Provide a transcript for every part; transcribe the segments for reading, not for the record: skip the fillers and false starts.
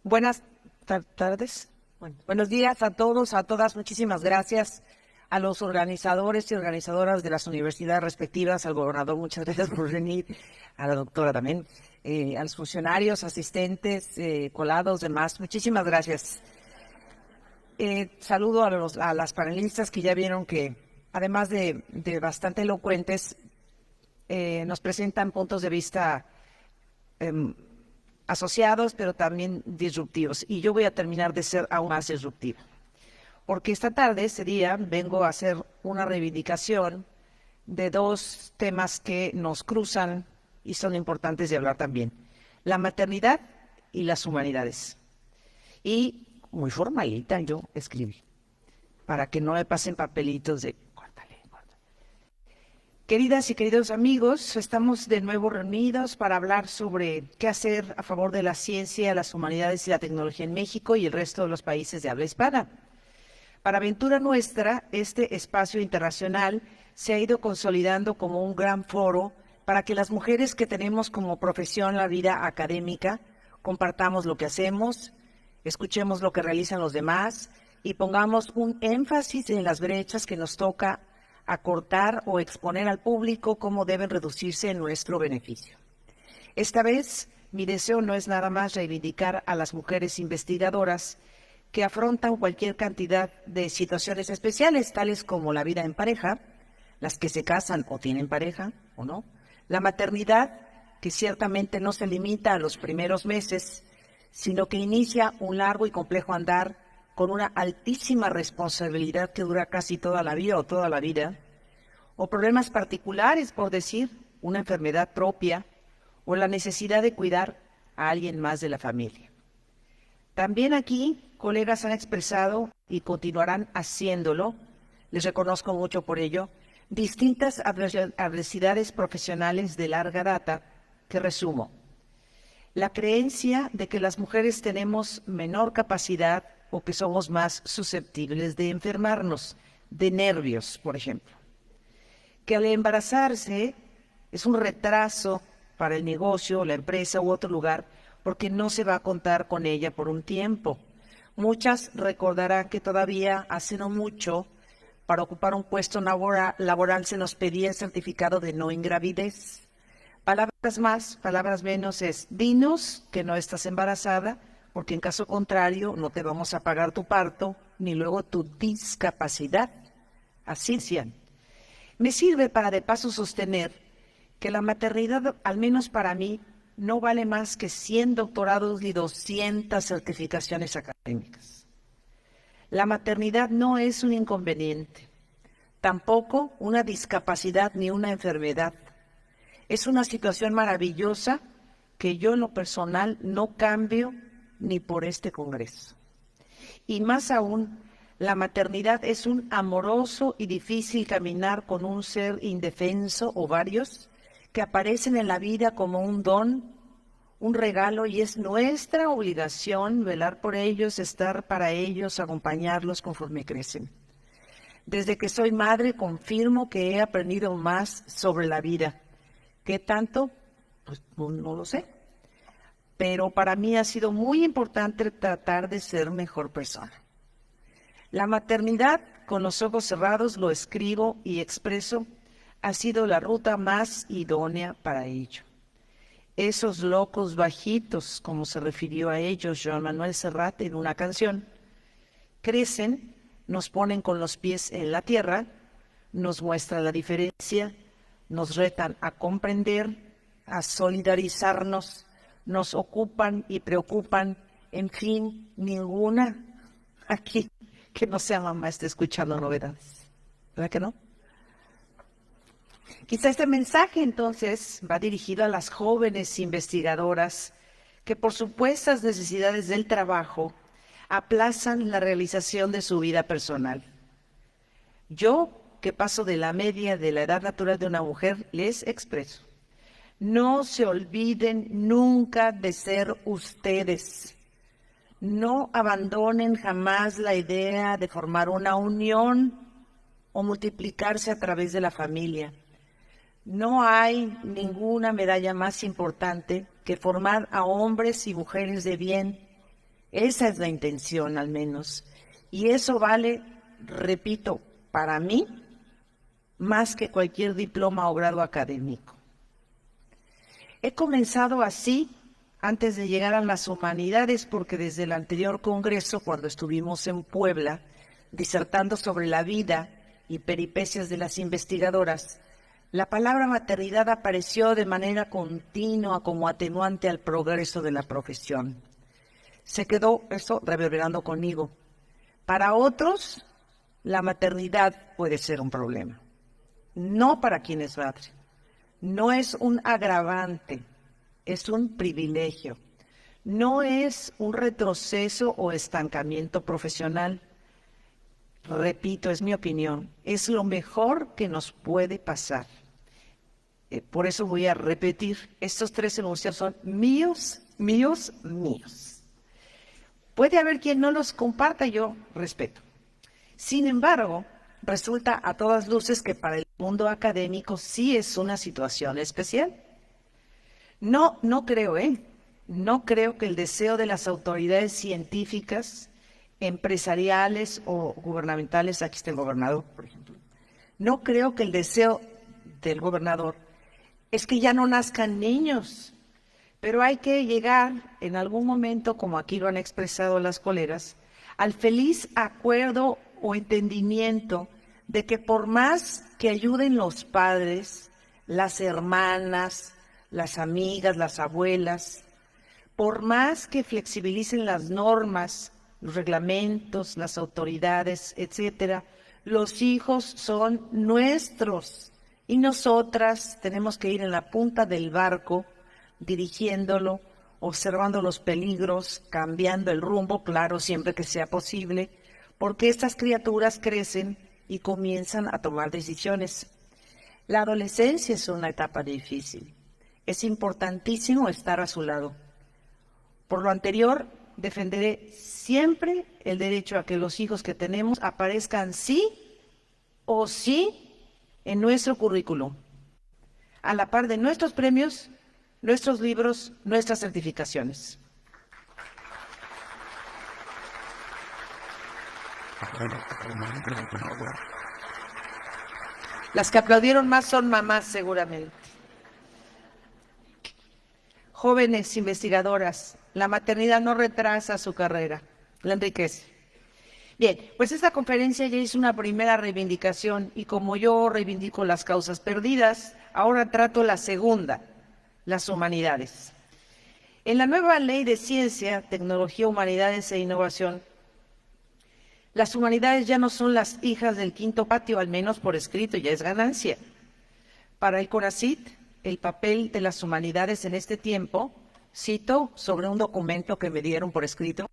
Buenas tardes. Buenos días a todos, a todas. Muchísimas gracias a los organizadores y organizadoras de las universidades respectivas, al gobernador, muchas gracias por venir, a la doctora también, a los funcionarios, asistentes, colados, demás. Muchísimas gracias. Saludo a las panelistas que ya vieron que, además de bastante elocuentes, nos presentan puntos de vista asociados, pero también disruptivos. Y yo voy a terminar de ser aún más disruptiva. Porque esta tarde, ese día, vengo a hacer una reivindicación de dos temas que nos cruzan y son importantes de hablar también. La maternidad y las humanidades. Y muy formalita yo escribí, para que no me pasen papelitos de córtale. Queridas y queridos amigos, estamos de nuevo reunidos para hablar sobre qué hacer a favor de la ciencia, las humanidades y la tecnología en México y el resto de los países de habla hispana. Para aventura nuestra, este espacio internacional se ha ido consolidando como un gran foro para que las mujeres que tenemos como profesión la vida académica compartamos lo que hacemos, escuchemos lo que realizan los demás y pongamos un énfasis en las brechas que nos toca acortar o exponer al público cómo deben reducirse en nuestro beneficio. Esta vez, mi deseo no es nada más reivindicar a las mujeres investigadoras que afrontan cualquier cantidad de situaciones especiales, tales como la vida en pareja, las que se casan o tienen pareja o no, la maternidad, que ciertamente no se limita a los primeros meses, sino que inicia un largo y complejo andar con una altísima responsabilidad que dura casi toda la vida o toda la vida, o problemas particulares, por decir, una enfermedad propia, o la necesidad de cuidar a alguien más de la familia. También aquí, colegas han expresado y continuarán haciéndolo, les reconozco mucho por ello, distintas adversidades profesionales de larga data que resumo. La creencia de que las mujeres tenemos menor capacidad o que somos más susceptibles de enfermarnos, de nervios, por ejemplo. Que al embarazarse es un retraso para el negocio, la empresa u otro lugar, porque no se va a contar con ella por un tiempo. Muchas recordarán que todavía hace no mucho, para ocupar un puesto laboral se nos pedía el certificado de no ingravidez. Palabras más, palabras menos es, dinos que no estás embarazada, porque en caso contrario no te vamos a pagar tu parto, ni luego tu discapacidad. Así decían. Me sirve para de paso sostener que la maternidad, al menos para mí, no vale más que 100 doctorados ni 200 certificaciones académicas. La maternidad no es un inconveniente, tampoco una discapacidad ni una enfermedad. Es una situación maravillosa que yo en lo personal no cambio ni por este Congreso. Y más aún, la maternidad es un amoroso y difícil caminar con un ser indefenso o varios que aparecen en la vida como un don, un regalo, y es nuestra obligación velar por ellos, estar para ellos, acompañarlos conforme crecen. Desde que soy madre confirmo que he aprendido más sobre la vida. ¿Qué tanto? Pues no lo sé. Pero para mí ha sido muy importante tratar de ser mejor persona. La maternidad, con los ojos cerrados, lo escribo y expreso, ha sido la ruta más idónea para ello. Esos locos bajitos, como se refirió a ellos Joan Manuel Serrat en una canción, crecen, nos ponen con los pies en la tierra, nos muestran la diferencia, nos retan a comprender, a solidarizarnos, nos ocupan y preocupan, en fin, ninguna aquí que no sea mamá esté escuchando novedades. ¿Verdad que no? Quizá este mensaje entonces va dirigido a las jóvenes investigadoras que por supuestas necesidades del trabajo aplazan la realización de su vida personal. Yo, que paso de la media de la edad natural de una mujer, les expreso: no se olviden nunca de ser ustedes. No abandonen jamás la idea de formar una unión o multiplicarse a través de la familia. No hay ninguna medalla más importante que formar a hombres y mujeres de bien Esa es la intención, al menos. Y eso vale, repito, para mí, más que cualquier diploma o grado académico. He comenzado así antes de llegar a las humanidades, porque desde el anterior congreso, cuando estuvimos en Puebla, disertando sobre la vida y peripecias de las investigadoras, la palabra maternidad apareció de manera continua como atenuante al progreso de la profesión. Se quedó eso reverberando conmigo. Para otros, la maternidad puede ser un problema. No para quien es madre. No es un agravante, es un privilegio. No es un retroceso o estancamiento profesional. Repito, es mi opinión. Es lo mejor que nos puede pasar. Por eso voy a repetir, estos 3 enunciados son míos, míos, míos. Puede haber quien no los comparta, yo respeto. Sin embargo, resulta a todas luces que para el mundo académico sí es una situación especial. No creo, no creo que el deseo de las autoridades científicas, empresariales o gubernamentales, aquí está el gobernador, por ejemplo, no creo que el deseo del gobernador es que ya no nazcan niños, pero hay que llegar en algún momento, como aquí lo han expresado las colegas, al feliz acuerdo o entendimiento de que por más que ayuden los padres, las hermanas, las amigas, las abuelas, por más que flexibilicen las normas, los reglamentos, las autoridades, etcétera, los hijos son nuestros y nosotras tenemos que ir en la punta del barco, dirigiéndolo, observando los peligros, cambiando el rumbo, claro, siempre que sea posible, porque estas criaturas crecen y comienzan a tomar decisiones. La adolescencia es una etapa difícil. Es importantísimo estar a su lado. Por lo anterior, defenderé siempre el derecho a que los hijos que tenemos aparezcan sí o sí en nuestro currículum, a la par de nuestros premios, nuestros libros, nuestras certificaciones. Las que aplaudieron más son mamás, seguramente. Jóvenes investigadoras, la maternidad no retrasa su carrera, la enriquece. Bien, pues esta conferencia ya hizo una primera reivindicación y como yo reivindico las causas perdidas, ahora trato la segunda, las humanidades. En la nueva Ley de Ciencia, Tecnología, Humanidades e Innovación, las humanidades ya no son las hijas del quinto patio, al menos por escrito, ya es ganancia. Para el CONACYT, el papel de las humanidades en este tiempo, cito sobre un documento que me dieron por escrito,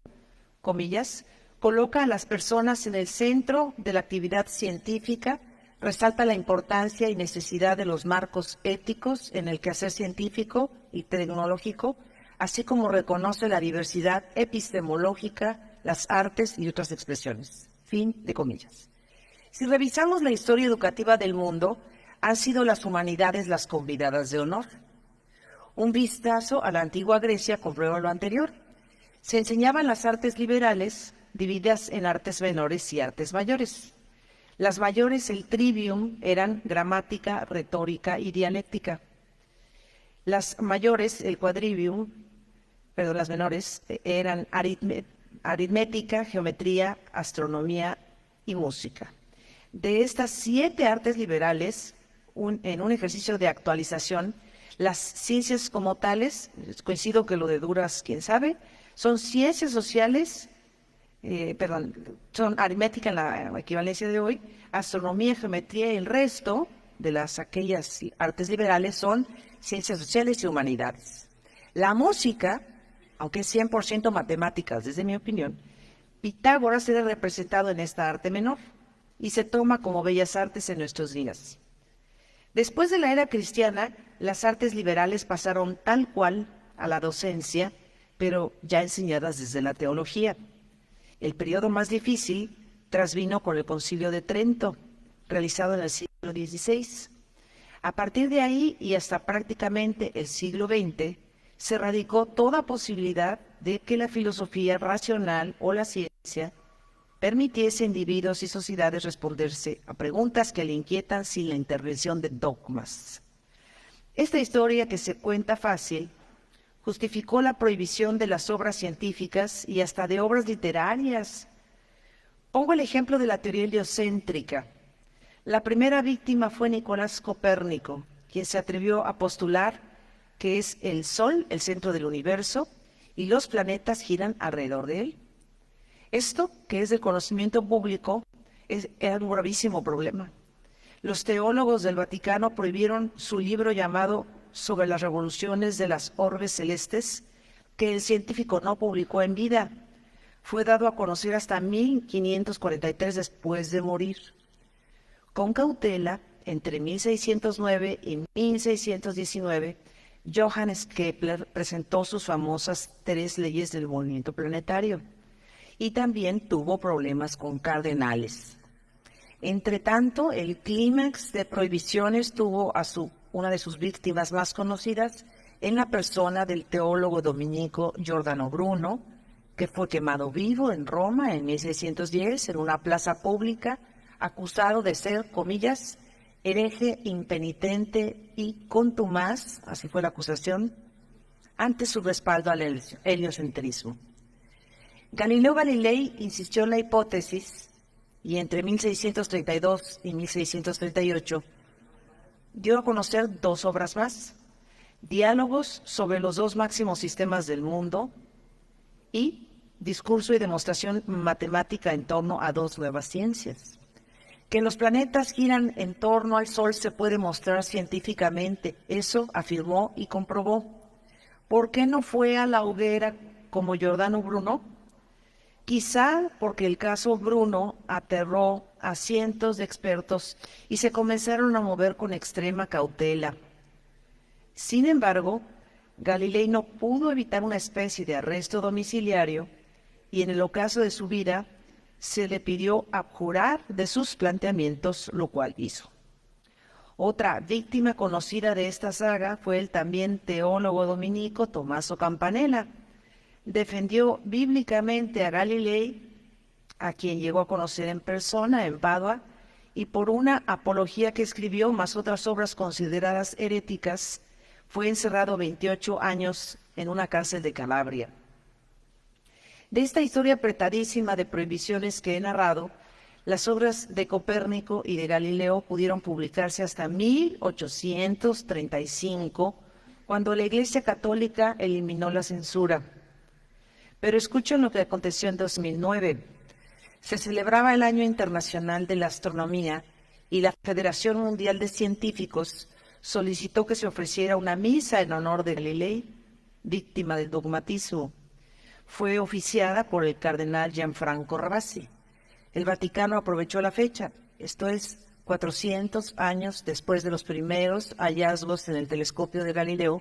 comillas, coloca a las personas en el centro de la actividad científica, resalta la importancia y necesidad de los marcos éticos en el quehacer científico y tecnológico, así como reconoce la diversidad epistemológica, las artes y otras expresiones. Fin de comillas. Si revisamos la historia educativa del mundo, han sido las humanidades las convidadas de honor. Un vistazo a la antigua Grecia comprueba lo anterior. Se enseñaban las artes liberales, divididas en artes menores y artes mayores. Las mayores, el trivium, eran gramática, retórica y dialéctica. Las mayores, el quadrivium, las menores, eran aritmética, geometría, astronomía y música. De estas 7 artes liberales, en un ejercicio de actualización, las ciencias como tales, coincido que lo de Duras, quién sabe, son ciencias sociales, son aritmética en la equivalencia de hoy, astronomía, geometría y el resto de aquellas artes liberales son ciencias sociales y humanidades. La música, aunque es 100% matemáticas, desde mi opinión, Pitágoras era representado en esta arte menor y se toma como bellas artes en nuestros días. Después de la era cristiana, las artes liberales pasaron tal cual a la docencia, pero ya enseñadas desde la teología. El periodo más difícil trasvino con el Concilio de Trento, realizado en el siglo XVI. A partir de ahí y hasta prácticamente el siglo XX, se radicó toda posibilidad de que la filosofía racional o la ciencia permitiese a individuos y sociedades responderse a preguntas que le inquietan sin la intervención de dogmas. Esta historia, que se cuenta fácil, justificó la prohibición de las obras científicas y hasta de obras literarias. Pongo el ejemplo de la teoría heliocéntrica. La primera víctima fue Nicolás Copérnico, quien se atrevió a postular que es el Sol el centro del universo y los planetas giran alrededor de él. Esto, que es del conocimiento público, era un gravísimo problema. Los teólogos del Vaticano prohibieron su libro llamado Sobre las revoluciones de las orbes celestes, que el científico no publicó en vida. Fue dado a conocer hasta 1543 después de morir. Con cautela, entre 1609 y 1619, Johannes Kepler presentó sus famosas 3 leyes del movimiento planetario y también tuvo problemas con cardenales. Entre tanto, el clímax de prohibiciones tuvo a una de sus víctimas más conocidas en la persona del teólogo dominico Giordano Bruno, que fue quemado vivo en Roma en 1610 en una plaza pública, acusado de ser, comillas, hereje, impenitente y contumaz, así fue la acusación, ante su respaldo al heliocentrismo. Galileo Galilei insistió en la hipótesis y entre 1632 y 1638 dio a conocer 2 obras más: Diálogos sobre los 2 máximos sistemas del mundo y Discurso y demostración matemática en torno a 2 nuevas ciencias. Que los planetas giran en torno al Sol se puede mostrar científicamente. Eso afirmó y comprobó. ¿Por qué no fue a la hoguera como Giordano Bruno? Quizá porque el caso Bruno aterró a cientos de expertos y se comenzaron a mover con extrema cautela. Sin embargo, Galilei no pudo evitar una especie de arresto domiciliario y en el ocaso de su vida se le pidió abjurar de sus planteamientos, lo cual hizo. Otra víctima conocida de esta saga fue el también teólogo dominico Tommaso Campanella. Defendió bíblicamente a Galilei, a quien llegó a conocer en persona en Padua, y por una apología que escribió, más otras obras consideradas heréticas, fue encerrado 28 años en una cárcel de Calabria. De esta historia apretadísima de prohibiciones que he narrado, las obras de Copérnico y de Galileo pudieron publicarse hasta 1835, cuando la Iglesia Católica eliminó la censura. Pero escuchen lo que aconteció en 2009. Se celebraba el Año Internacional de la Astronomía y la Federación Mundial de Científicos solicitó que se ofreciera una misa en honor de Galilei, víctima del dogmatismo. Fue oficiada por el cardenal Gianfranco Ravasi. El Vaticano aprovechó la fecha, esto es 400 años después de los primeros hallazgos en el telescopio de Galileo,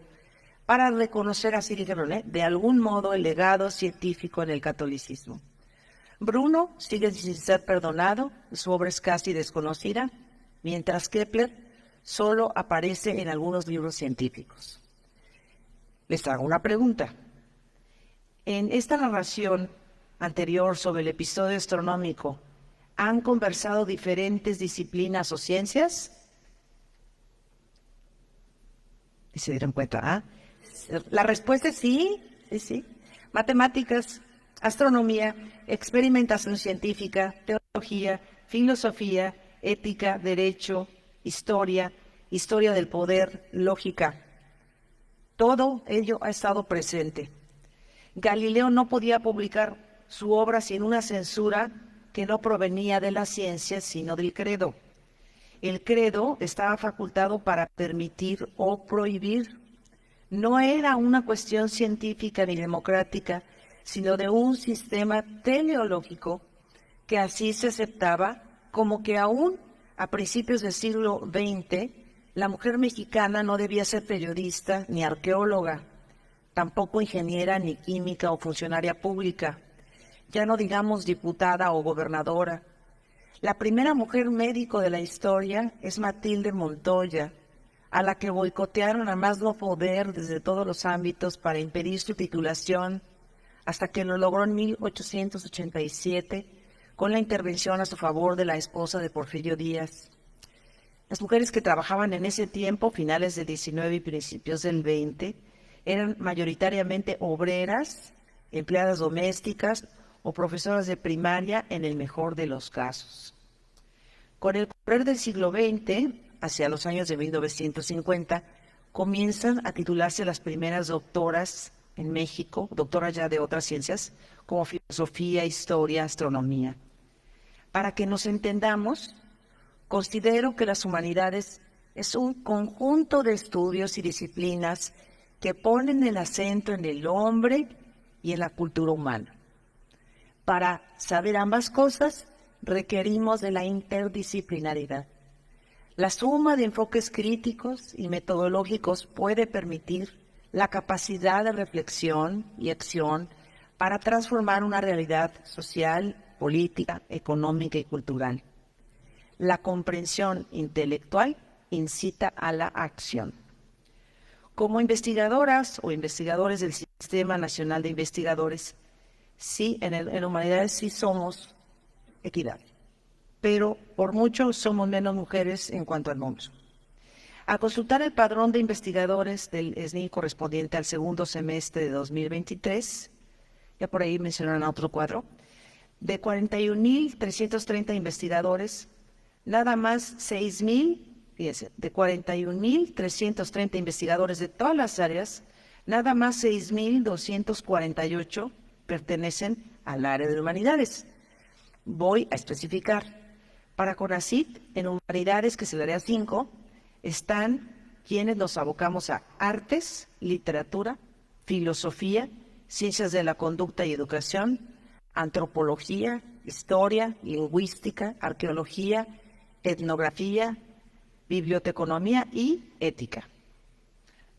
para reconocer, así dijeron, de algún modo el legado científico en el catolicismo. Bruno sigue sin ser perdonado, su obra es casi desconocida, mientras Kepler solo aparece en algunos libros científicos. Les hago una pregunta. En esta narración anterior sobre el episodio astronómico, ¿han conversado diferentes disciplinas o ciencias? ¿Y se dieron cuenta? ¿Ah? La respuesta es sí, sí. Matemáticas, astronomía, experimentación científica, teología, filosofía, ética, derecho, historia, historia del poder, lógica. Todo ello ha estado presente. Galileo no podía publicar su obra sin una censura que no provenía de la ciencia, sino del credo. El credo estaba facultado para permitir o prohibir. No era una cuestión científica ni democrática, sino de un sistema teleológico que así se aceptaba, como que aún a principios del siglo XX, la mujer mexicana no debía ser periodista ni arqueóloga, tampoco ingeniera ni química o funcionaria pública, ya no digamos diputada o gobernadora. La primera mujer médico de la historia es Matilde Montoya, a la que boicotearon a más no poder desde todos los ámbitos para impedir su titulación, hasta que lo logró en 1887 con la intervención a su favor de la esposa de Porfirio Díaz. Las mujeres que trabajaban en ese tiempo, finales del 19 y principios del 20, eran mayoritariamente obreras, empleadas domésticas o profesoras de primaria en el mejor de los casos. Con el correr del siglo XX, hacia los años de 1950, comienzan a titularse las primeras doctoras en México, doctoras ya de otras ciencias, como filosofía, historia, astronomía. Para que nos entendamos, considero que las humanidades es un conjunto de estudios y disciplinas que ponen el acento en el hombre y en la cultura humana. Para saber ambas cosas, requerimos de la interdisciplinaridad. La suma de enfoques críticos y metodológicos puede permitir la capacidad de reflexión y acción para transformar una realidad social, política, económica y cultural. La comprensión intelectual incita a la acción. Como investigadoras o investigadores del Sistema Nacional de Investigadores, sí, en humanidades sí somos equidad, pero por mucho somos menos mujeres en cuanto al número. Al consultar el padrón de investigadores del SNI correspondiente al segundo semestre de 2023, ya por ahí mencionaron otro cuadro, de 41.330 investigadores, nada más 6.000, fíjense, de 41.330 investigadores de todas las áreas, nada más 6.248 pertenecen al área de humanidades. Voy a especificar. Para CONACYT, en humanidades, que es el área 5, están quienes nos abocamos a artes, literatura, filosofía, ciencias de la conducta y educación, antropología, historia, lingüística, arqueología, etnografía, biblioteconomía y ética.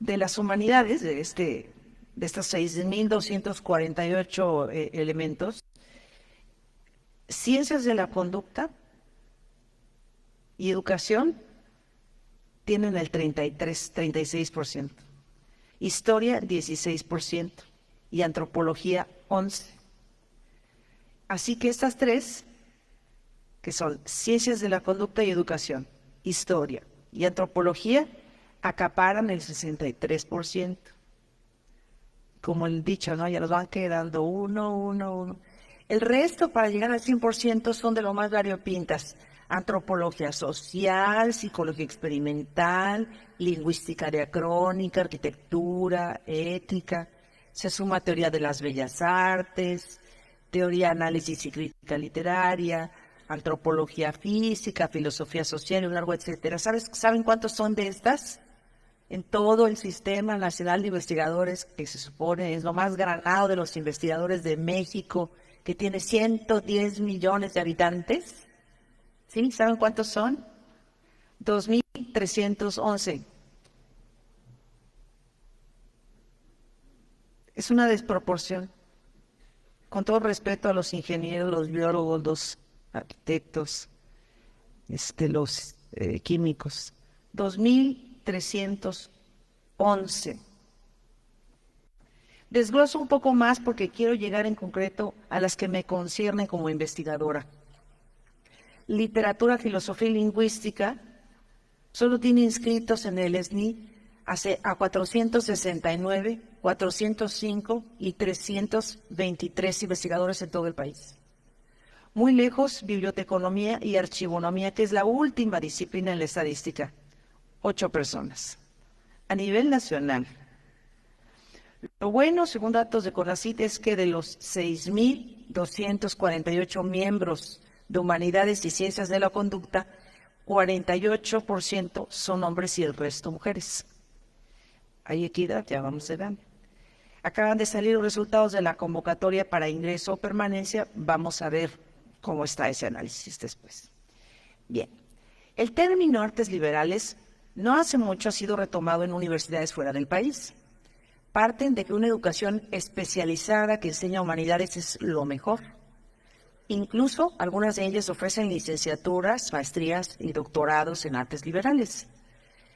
De las humanidades, de estos 6.248 elementos, ciencias de la conducta y educación tienen el 36%, historia 16% y antropología 11%. Así que estas tres, que son ciencias de la conducta y educación, historia y antropología, acaparan el 63%. Como el dicho, ¿no? Ya nos van quedando uno. El resto, para llegar al 100%, son de lo más variopintas. Antropología social, psicología experimental, lingüística diacrónica, arquitectura, ética. Se suma teoría de las bellas artes, teoría, análisis y crítica literaria, antropología física, filosofía social y un largo etcétera. ¿Saben cuántos son de estas? En todo el Sistema Nacional de Investigadores, que se supone es lo más granado de los investigadores de México, que tiene 110 millones de habitantes. ¿Sí? ¿Saben cuántos son? 2.311. Es una desproporción. Con todo respeto a los ingenieros, los biólogos, los arquitectos, los químicos. 2.311. Desgloso un poco más porque quiero llegar en concreto a las que me conciernen como investigadora. Literatura, filosofía y lingüística solo tiene inscritos en el SNI a 469, 405 y 323 investigadores en todo el país. Muy lejos, biblioteconomía y archivonomía, que es la última disciplina en la estadística, 8 personas. A nivel nacional, lo bueno, según datos de CONACYT, es que de los 6.248 miembros de humanidades y ciencias de la conducta, 48% son hombres y el resto mujeres. Hay equidad, ya vamos a ver. Acaban de salir los resultados de la convocatoria para ingreso o permanencia. Vamos a ver cómo está ese análisis después. Bien, el término artes liberales no hace mucho ha sido retomado en universidades fuera del país. Parten de que una educación especializada que enseña humanidades es lo mejor. Incluso algunas de ellas ofrecen licenciaturas, maestrías y doctorados en artes liberales.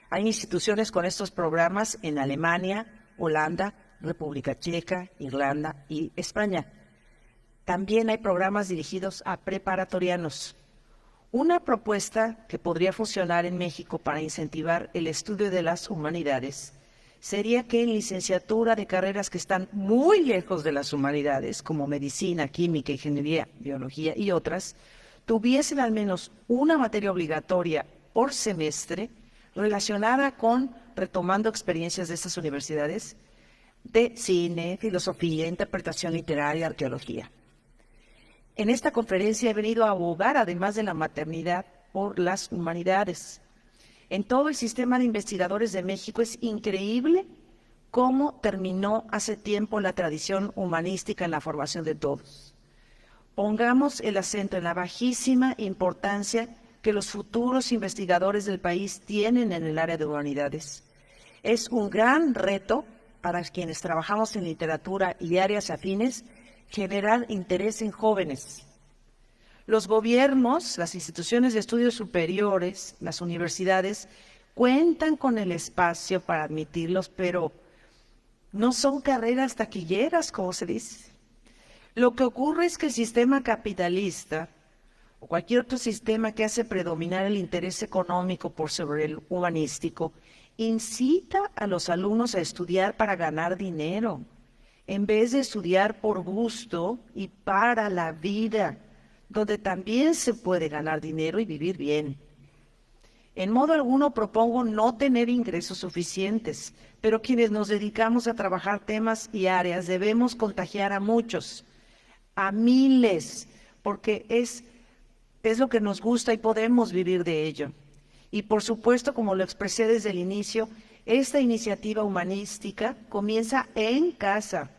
Hay instituciones con estos programas en Alemania, Holanda, República Checa, Irlanda y España. También hay programas dirigidos a preparatorianos. Una propuesta que podría funcionar en México para incentivar el estudio de las humanidades sería que en licenciatura de carreras que están muy lejos de las humanidades, como medicina, química, ingeniería, biología y otras, tuviesen al menos una materia obligatoria por semestre relacionada con retomando experiencias de estas universidades de cine, filosofía, interpretación literaria, arqueología. En esta conferencia he venido a abogar, además de la maternidad, por las humanidades. En todo el sistema de investigadores de México es increíble cómo terminó hace tiempo la tradición humanística en la formación de todos. Pongamos el acento en la bajísima importancia que los futuros investigadores del país tienen en el área de humanidades. Es un gran reto para quienes trabajamos en literatura y áreas afines generar interés en jóvenes. Los gobiernos, las instituciones de estudios superiores, las universidades, cuentan con el espacio para admitirlos, pero no son carreras taquilleras, como se dice. Lo que ocurre es que el sistema capitalista o cualquier otro sistema que hace predominar el interés económico por sobre el humanístico incita a los alumnos a estudiar para ganar dinero, en vez de estudiar por gusto y para la vida, donde también se puede ganar dinero y vivir bien. En modo alguno propongo no tener ingresos suficientes, pero quienes nos dedicamos a trabajar temas y áreas debemos contagiar a muchos, a miles, porque es lo que nos gusta y podemos vivir de ello. Y por supuesto, como lo expresé desde el inicio, esta iniciativa humanística comienza en casa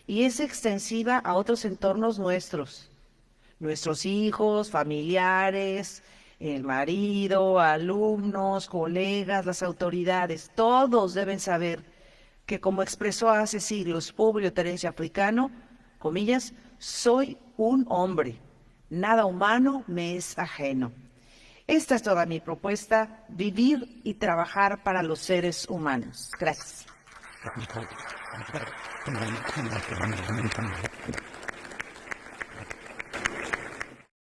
y es extensiva a otros entornos nuestros hijos, familiares, el marido, alumnos, colegas, las autoridades. Todos deben saber que, como expresó hace siglos Publio Terencio Africano, comillas, soy un hombre, nada humano me es ajeno. Esta es toda mi propuesta, vivir y trabajar para los seres humanos. Gracias.